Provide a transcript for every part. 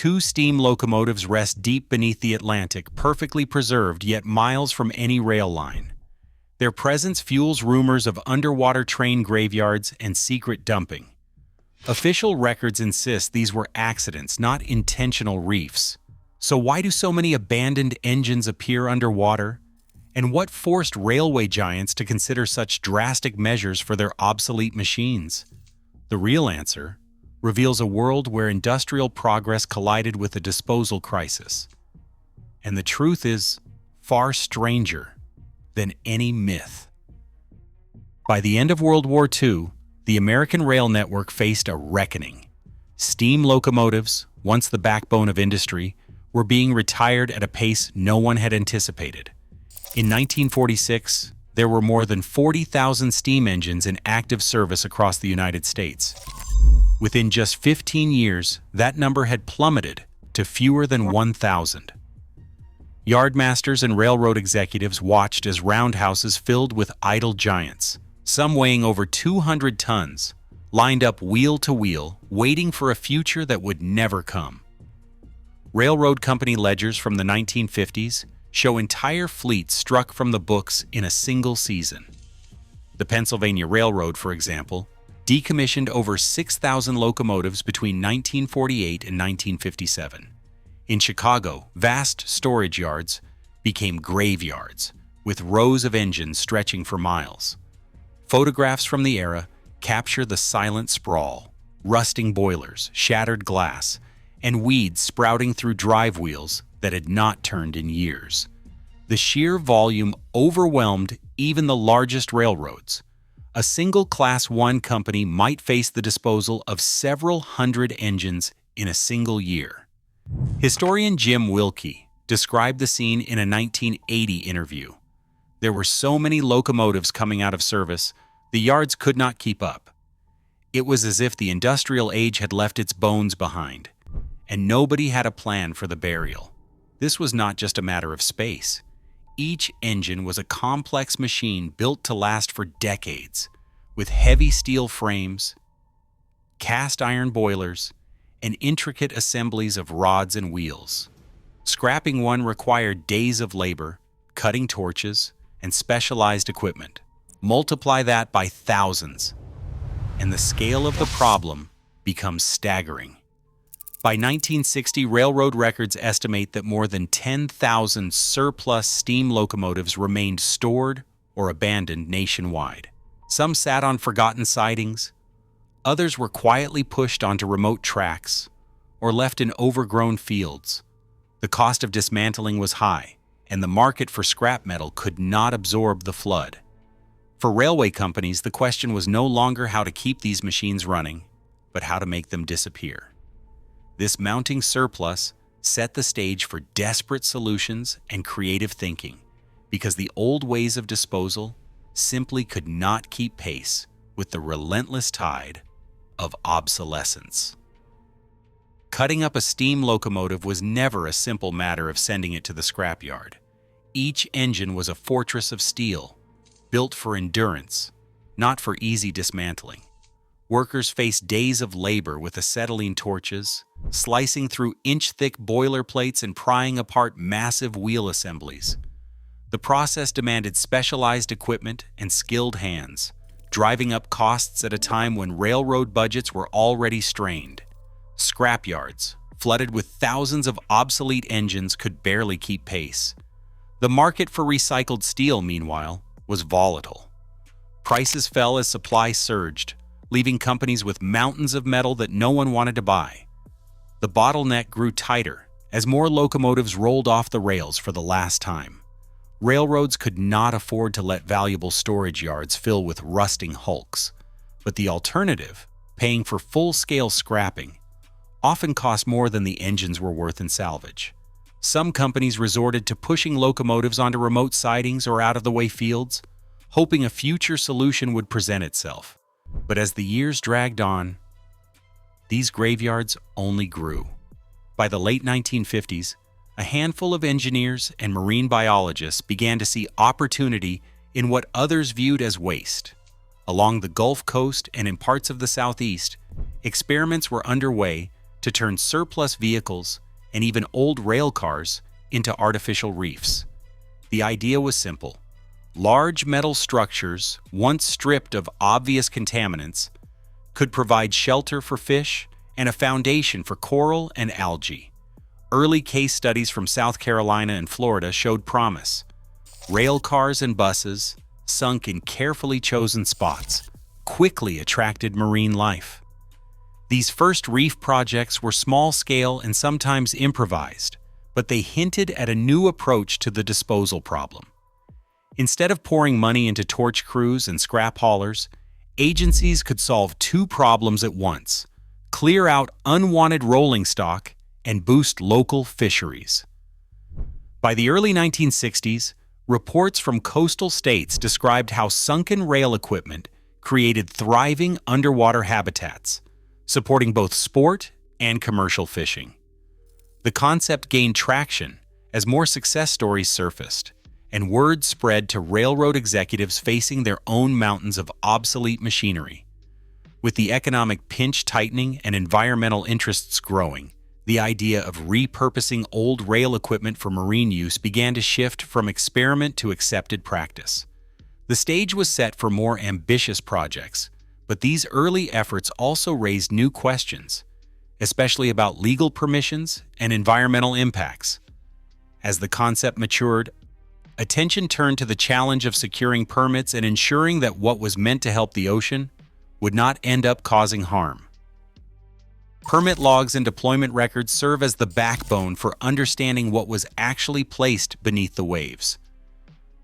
Two steam locomotives rest deep beneath the Atlantic, perfectly preserved yet miles from any rail line. Their presence fuels rumors of underwater train graveyards and secret dumping. Official records insist these were accidents, not intentional reefs. So why do so many abandoned engines appear underwater? And what forced railway giants to consider such drastic measures for their obsolete machines? The real answer reveals a world where industrial progress collided with a disposal crisis. And the truth is far stranger than any myth. By the end of World War II, the American rail network faced a reckoning. Steam locomotives, once the backbone of industry, were being retired at a pace no one had anticipated. In 1946, there were more than 40,000 steam engines in active service across the United States. Within just 15 years, that number had plummeted to fewer than 1,000. Yardmasters and railroad executives watched as roundhouses filled with idle giants, some weighing over 200 tons, lined up wheel to wheel, waiting for a future that would never come. Railroad company ledgers from the 1950s show entire fleets struck from the books in a single season. The Pennsylvania Railroad, for example, decommissioned over 6,000 locomotives between 1948 and 1957. In Chicago, vast storage yards became graveyards, with rows of engines stretching for miles. Photographs from the era capture the silent sprawl, rusting boilers, shattered glass, and weeds sprouting through drive wheels that had not turned in years. The sheer volume overwhelmed even the largest railroads. A single Class I company might face the disposal of several hundred engines in a single year. Historian Jim Wilkie described the scene in a 1980 interview. There were so many locomotives coming out of service, the yards could not keep up. It was as if the industrial age had left its bones behind, and nobody had a plan for the burial. This was not just a matter of space. Each engine was a complex machine built to last for decades, with heavy steel frames, cast iron boilers, and intricate assemblies of rods and wheels. Scrapping one required days of labor, cutting torches, and specialized equipment. Multiply that by thousands, and the scale of the problem becomes staggering. By 1960, railroad records estimate that more than 10,000 surplus steam locomotives remained stored or abandoned nationwide. Some sat on forgotten sidings, others were quietly pushed onto remote tracks or left in overgrown fields. The cost of dismantling was high, and the market for scrap metal could not absorb the flood. For railway companies, the question was no longer how to keep these machines running, but how to make them disappear. This mounting surplus set the stage for desperate solutions and creative thinking, because the old ways of disposal simply could not keep pace with the relentless tide of obsolescence. Cutting up a steam locomotive was never a simple matter of sending it to the scrapyard. Each engine was a fortress of steel, built for endurance, not for easy dismantling. Workers faced days of labor with acetylene torches, slicing through inch-thick boiler plates and prying apart massive wheel assemblies. The process demanded specialized equipment and skilled hands, driving up costs at a time when railroad budgets were already strained. Scrapyards, flooded with thousands of obsolete engines, could barely keep pace. The market for recycled steel, meanwhile, was volatile. Prices fell as supply surged, leaving companies with mountains of metal that no one wanted to buy. The bottleneck grew tighter as more locomotives rolled off the rails for the last time. Railroads could not afford to let valuable storage yards fill with rusting hulks, but the alternative, paying for full-scale scrapping, often cost more than the engines were worth in salvage. Some companies resorted to pushing locomotives onto remote sidings or out-of-the-way fields, hoping a future solution would present itself. But as the years dragged on, these graveyards only grew. By the late 1950s, a handful of engineers and marine biologists began to see opportunity in what others viewed as waste. Along the Gulf Coast and in parts of the Southeast, experiments were underway to turn surplus vehicles and even old rail cars into artificial reefs. The idea was simple. Large metal structures, once stripped of obvious contaminants, could provide shelter for fish and a foundation for coral and algae. Early case studies from South Carolina and Florida showed promise. Rail cars and buses, sunk in carefully chosen spots, quickly attracted marine life. These first reef projects were small-scale and sometimes improvised, but they hinted at a new approach to the disposal problem. Instead of pouring money into torch crews and scrap haulers, agencies could solve two problems at once: clear out unwanted rolling stock and boost local fisheries. By the early 1960s, reports from coastal states described how sunken rail equipment created thriving underwater habitats, supporting both sport and commercial fishing. The concept gained traction as more success stories surfaced, and word spread to railroad executives facing their own mountains of obsolete machinery. With the economic pinch tightening and environmental interests growing, the idea of repurposing old rail equipment for marine use began to shift from experiment to accepted practice. The stage was set for more ambitious projects, but these early efforts also raised new questions, especially about legal permissions and environmental impacts. As the concept matured, attention turned to the challenge of securing permits and ensuring that what was meant to help the ocean would not end up causing harm. Permit logs and deployment records serve as the backbone for understanding what was actually placed beneath the waves.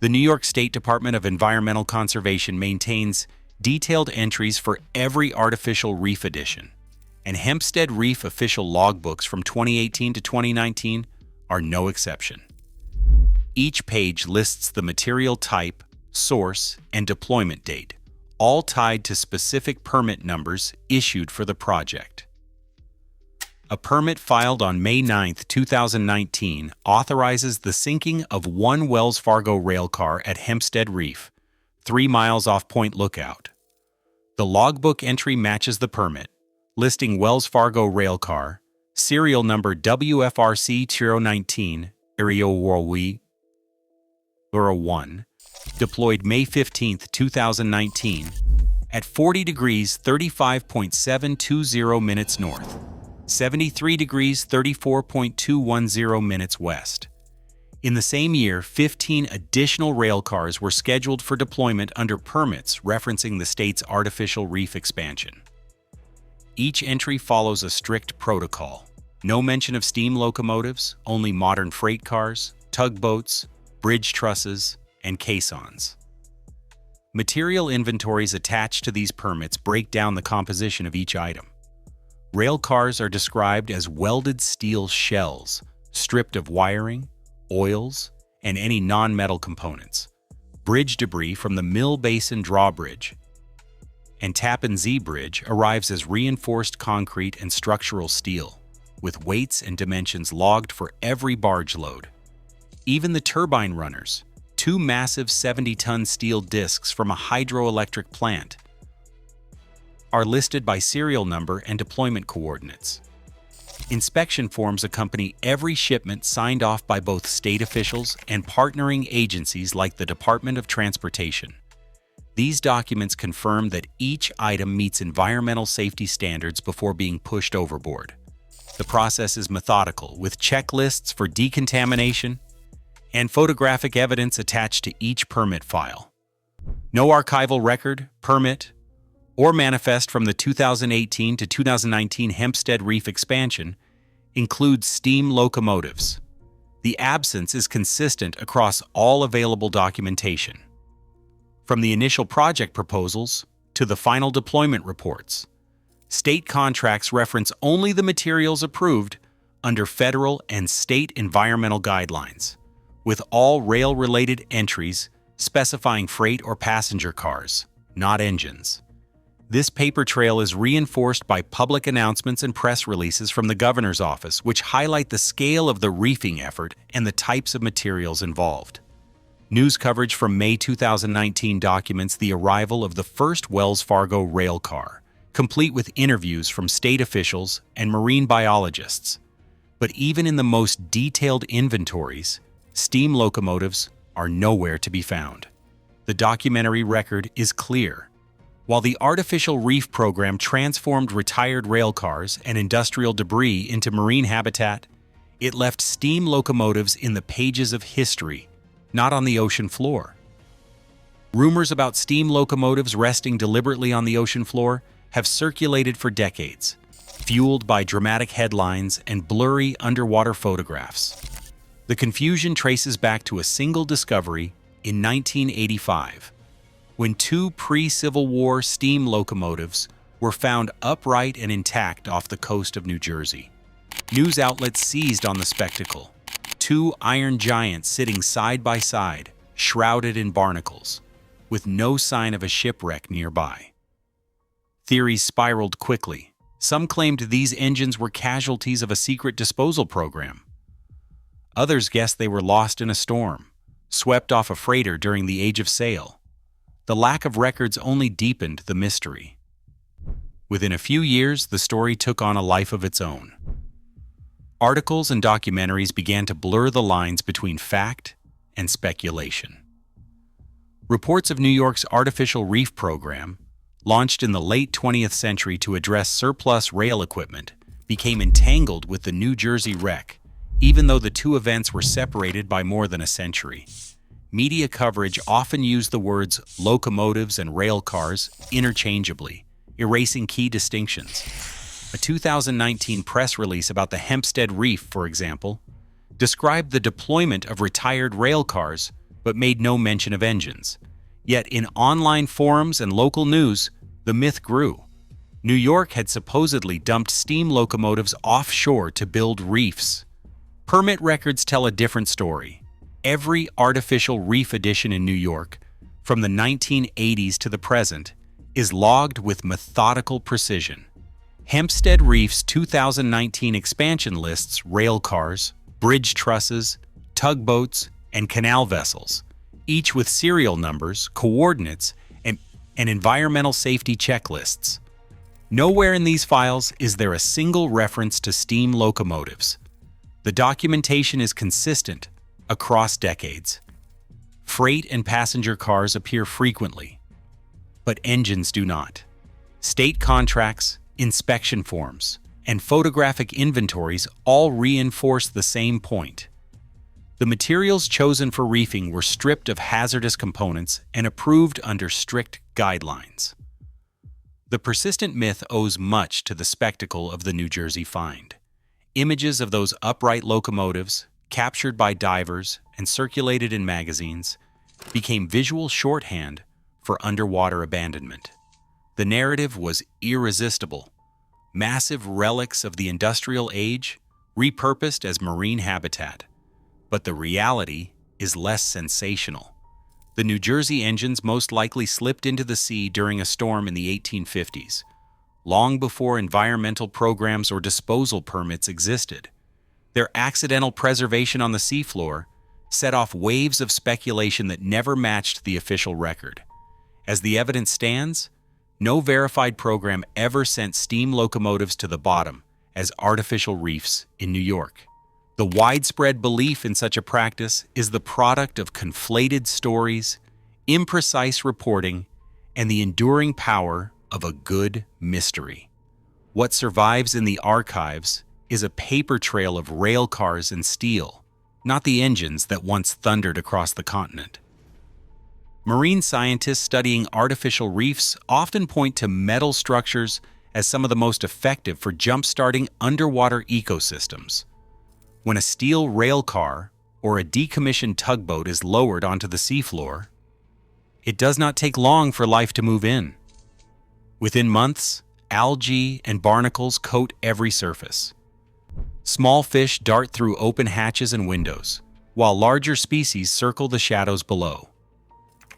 The New York State Department of Environmental Conservation maintains detailed entries for every artificial reef addition, and Hempstead Reef official logbooks from 2018 to 2019 are no exception. Each page lists the material type, source, and deployment date, all tied to specific permit numbers issued for the project. A permit filed on May 9, 2019, authorizes the sinking of one Wells Fargo railcar at Hempstead Reef, 3 miles off Point Lookout. The logbook entry matches the permit, listing Wells Fargo railcar, serial number WFRC 019, Iriowawee 1, deployed May 15, 2019, at 40 degrees 35.720 minutes north, 73 degrees 34.210 minutes west. In the same year, 15 additional railcars were scheduled for deployment under permits referencing the state's artificial reef expansion. Each entry follows a strict protocol. No mention of steam locomotives, only modern freight cars, tugboats, bridge trusses, and caissons. Material inventories attached to these permits break down the composition of each item. Rail cars are described as welded steel shells, stripped of wiring, oils, and any non-metal components. Bridge debris from the Mill Basin drawbridge and Tappan Zee Bridge arrives as reinforced concrete and structural steel, with weights and dimensions logged for every barge load. Even the turbine runners, 2 massive 70-ton steel discs from a hydroelectric plant, are listed by serial number and deployment coordinates. Inspection forms accompany every shipment signed off by both state officials and partnering agencies like the Department of Transportation. These documents confirm that each item meets environmental safety standards before being pushed overboard. The process is methodical, with checklists for decontamination and photographic evidence attached to each permit file. No archival record, permit, or manifest from the 2018 to 2019 Hempstead Reef expansion includes steam locomotives. The absence is consistent across all available documentation, from the initial project proposals to the final deployment reports. State contracts reference only the materials approved under federal and state environmental guidelines, with all rail-related entries specifying freight or passenger cars, not engines. This paper trail is reinforced by public announcements and press releases from the governor's office, which highlight the scale of the reefing effort and the types of materials involved. News coverage from May 2019 documents the arrival of the first Wells Fargo rail car, complete with interviews from state officials and marine biologists. But even in the most detailed inventories, steam locomotives are nowhere to be found. The documentary record is clear. While the artificial reef program transformed retired rail cars and industrial debris into marine habitat, it left steam locomotives in the pages of history, not on the ocean floor. Rumors about steam locomotives resting deliberately on the ocean floor have circulated for decades, fueled by dramatic headlines and blurry underwater photographs. The confusion traces back to a single discovery in 1985, when two pre-Civil War steam locomotives were found upright and intact off the coast of New Jersey. News outlets seized on the spectacle, two iron giants sitting side by side, shrouded in barnacles, with no sign of a shipwreck nearby. Theories spiraled quickly. Some claimed these engines were casualties of a secret disposal program. Others guessed they were lost in a storm, swept off a freighter during the Age of Sail. The lack of records only deepened the mystery. Within a few years, the story took on a life of its own. Articles and documentaries began to blur the lines between fact and speculation. Reports of New York's artificial reef program, launched in the late 20th century to address surplus rail equipment, became entangled with the New Jersey wreck, even though the two events were separated by more than a century. Media coverage often used the words locomotives and rail cars interchangeably, erasing key distinctions. A 2019 press release about the Hempstead Reef, for example, described the deployment of retired rail cars but made no mention of engines. Yet in online forums and local news, the myth grew. New York had supposedly dumped steam locomotives offshore to build reefs. Permit records tell a different story. Every artificial reef addition in New York, from the 1980s to the present, is logged with methodical precision. Hempstead Reef's 2019 expansion lists rail cars, bridge trusses, tugboats, and canal vessels, each with serial numbers, coordinates, and environmental safety checklists. Nowhere in these files is there a single reference to steam locomotives. The documentation is consistent across decades. Freight and passenger cars appear frequently, but engines do not. State contracts, inspection forms, and photographic inventories all reinforce the same point. The materials chosen for reefing were stripped of hazardous components and approved under strict guidelines. The persistent myth owes much to the spectacle of the New Jersey find. Images of those upright locomotives, captured by divers and circulated in magazines, became visual shorthand for underwater abandonment. The narrative was irresistible. Massive relics of the industrial age, repurposed as marine habitat. But the reality is less sensational. The New Jersey engines most likely slipped into the sea during a storm in the 1850s, long before environmental programs or disposal permits existed. Their accidental preservation on the seafloor set off waves of speculation that never matched the official record. As the evidence stands, no verified program ever sent steam locomotives to the bottom as artificial reefs in New York. The widespread belief in such a practice is the product of conflated stories, imprecise reporting, and the enduring power of a good mystery. What survives in the archives is a paper trail of rail cars and steel, not the engines that once thundered across the continent. Marine scientists studying artificial reefs often point to metal structures as some of the most effective for jump-starting underwater ecosystems. When a steel rail car or a decommissioned tugboat is lowered onto the seafloor, it does not take long for life to move in. Within months, algae and barnacles coat every surface. Small fish dart through open hatches and windows, while larger species circle the shadows below.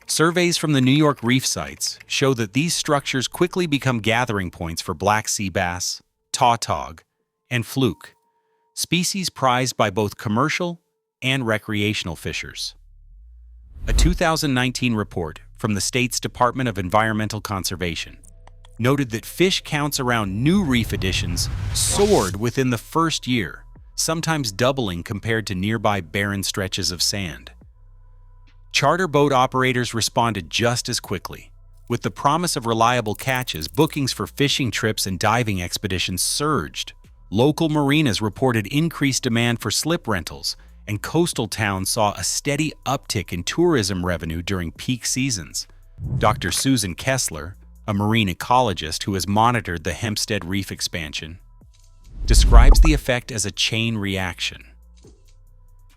Surveys from the New York reef sites show that these structures quickly become gathering points for black sea bass, tautog, and fluke, species prized by both commercial and recreational fishers. A 2019 report from the state's Department of Environmental Conservation noted that fish counts around new reef additions soared within the first year, sometimes doubling compared to nearby barren stretches of sand. Charter boat operators responded just as quickly. With the promise of reliable catches, bookings for fishing trips and diving expeditions surged. Local marinas reported increased demand for slip rentals, and coastal towns saw a steady uptick in tourism revenue during peak seasons. Dr. Susan Kessler, a marine ecologist who has monitored the Hempstead Reef expansion, describes the effect as a chain reaction.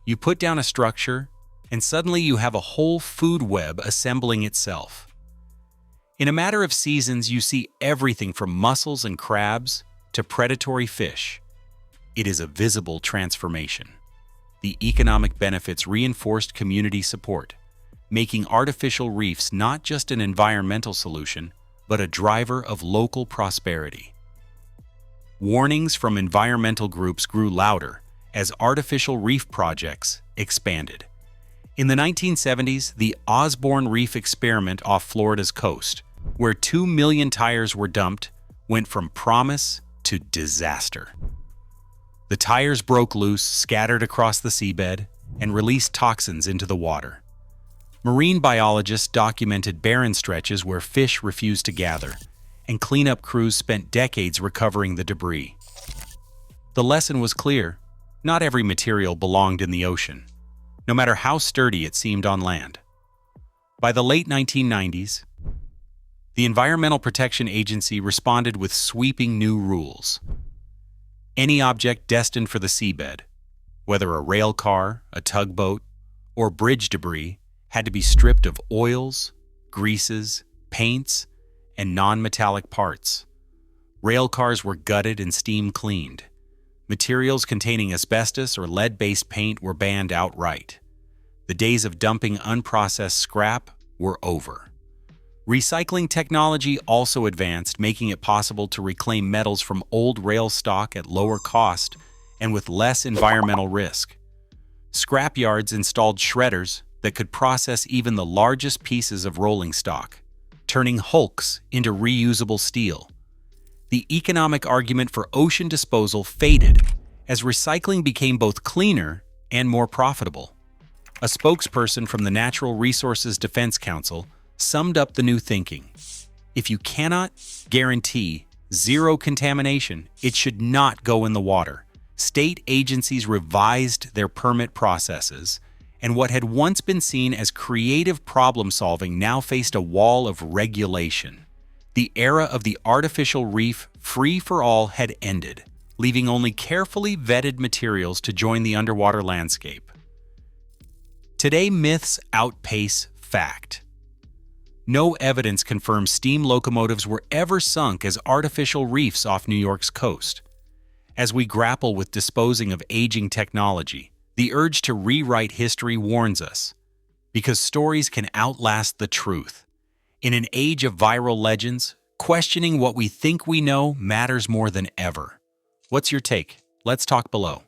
You put down a structure, and suddenly you have a whole food web assembling itself. In a matter of seasons, you see everything from mussels and crabs to predatory fish. It is a visible transformation. The economic benefits reinforced community support, making artificial reefs not just an environmental solution, but a driver of local prosperity. Warnings from environmental groups grew louder as artificial reef projects expanded. In the 1970s, the Osborne Reef experiment off Florida's coast, where 2 million tires were dumped, went from promise to disaster. The tires broke loose, scattered across the seabed, and released toxins into the water. Marine biologists documented barren stretches where fish refused to gather, and cleanup crews spent decades recovering the debris. The lesson was clear: not every material belonged in the ocean, no matter how sturdy it seemed on land. By the late 1990s, the Environmental Protection Agency responded with sweeping new rules. Any object destined for the seabed, whether a rail car, a tugboat, or bridge debris, had to be stripped of oils, greases, paints, and non-metallic parts. Rail cars were gutted and steam cleaned. Materials containing asbestos or lead-based paint were banned outright. The days of dumping unprocessed scrap were over. Recycling technology also advanced, making it possible to reclaim metals from old rail stock at lower cost and with less environmental risk. Scrapyards installed shredders that could process even the largest pieces of rolling stock, turning hulks into reusable steel. The economic argument for ocean disposal faded as recycling became both cleaner and more profitable. A spokesperson from the Natural Resources Defense Council summed up the new thinking: if you cannot guarantee zero contamination, it should not go in the water. State agencies revised their permit processes, and what had once been seen as creative problem-solving now faced a wall of regulation. The era of the artificial reef free-for-all had ended, leaving only carefully vetted materials to join the underwater landscape. Today, myths outpace fact. No evidence confirms steam locomotives were ever sunk as artificial reefs off New York's coast. As we grapple with disposing of aging technology, the urge to rewrite history warns us, because stories can outlast the truth. In an age of viral legends, questioning what we think we know matters more than ever. What's your take? Let's talk below.